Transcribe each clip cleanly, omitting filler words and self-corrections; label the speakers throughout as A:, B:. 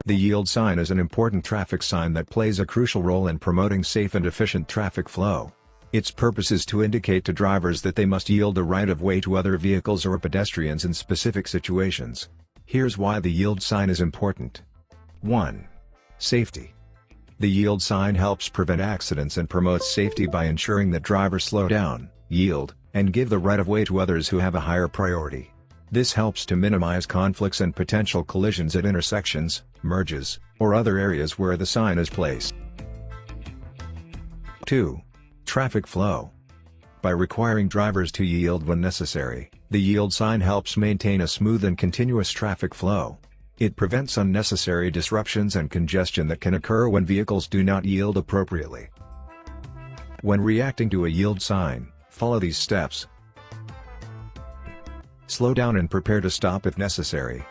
A: The yield sign is an important traffic sign that plays a crucial role in promoting safe and efficient traffic flow. Its purpose is to indicate to drivers that they must yield the right-of-way to other vehicles or pedestrians in specific situations. Here's why the yield sign is important. 1. Safety. The yield sign helps prevent accidents and promotes safety by ensuring that drivers slow down, yield, and give the right-of-way to others who have a higher priority. This helps to minimize conflicts and potential collisions at intersections, merges, or other areas where the sign is placed. 2. Traffic flow. By requiring drivers to yield when necessary, the yield sign helps maintain a smooth and continuous traffic flow. It prevents unnecessary disruptions and congestion that can occur when vehicles do not yield appropriately. When reacting to a yield sign, follow these steps. Slow down and prepare to stop if necessary.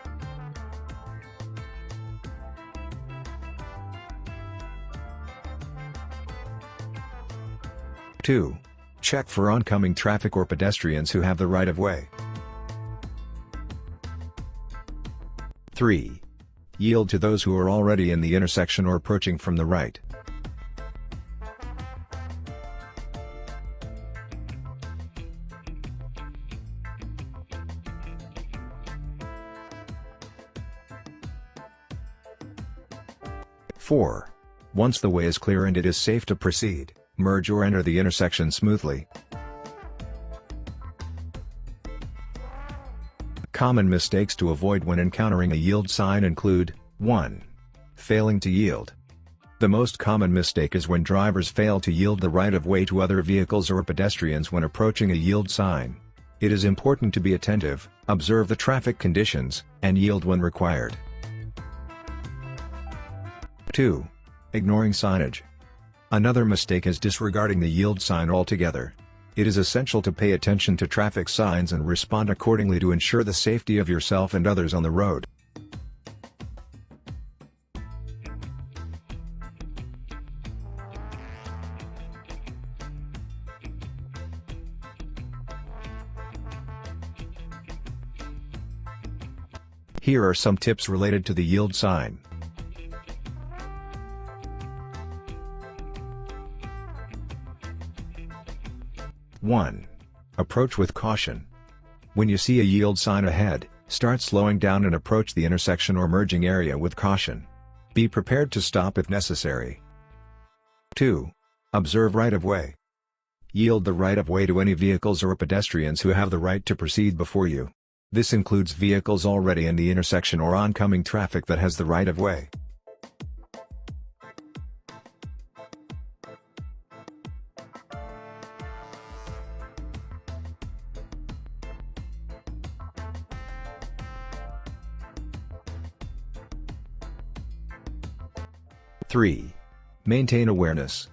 A: Two. Check for oncoming traffic or pedestrians who have the right-of-way. 3. Yield to those who are already in the intersection or approaching from the right. 4. Once the way is clear and it is safe to proceed, merge or enter the intersection smoothly. Common mistakes to avoid when encountering a yield sign include: 1. Failing to yield. The most common mistake is when drivers fail to yield the right-of-way to other vehicles or pedestrians when approaching a yield sign. It is important to be attentive, observe the traffic conditions, and yield when required. 2. Ignoring signage. Another mistake is disregarding the yield sign altogether. It is essential to pay attention to traffic signs and respond accordingly to ensure the safety of yourself and others on the road. Here are some tips related to the yield sign. 1. Approach with caution. When you see a yield sign ahead, start slowing down and approach the intersection or merging area with caution. Be prepared to stop if necessary. 2. Observe right-of-way. Yield the right-of-way to any vehicles or pedestrians who have the right to proceed before you. This includes vehicles already in the intersection or oncoming traffic that has the right-of-way. 3. Maintain awareness.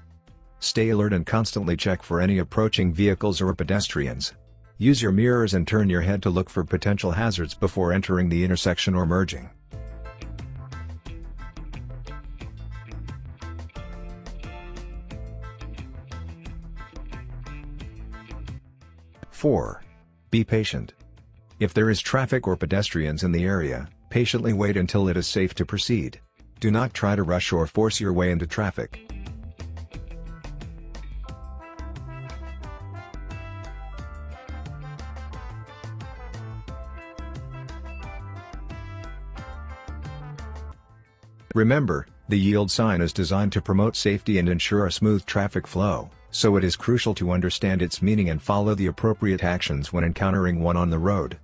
A: Stay alert and constantly check for any approaching vehicles or pedestrians. Use your mirrors and turn your head to look for potential hazards before entering the intersection or merging. 4. Be patient. If there is traffic or pedestrians in the area, patiently wait until it is safe to proceed. Do not try to rush or force your way into traffic. 'Remember, the yield sign is designed to promote safety and ensure a smooth traffic flow, so it is crucial to understand its meaning and follow the appropriate actions when encountering one on the road.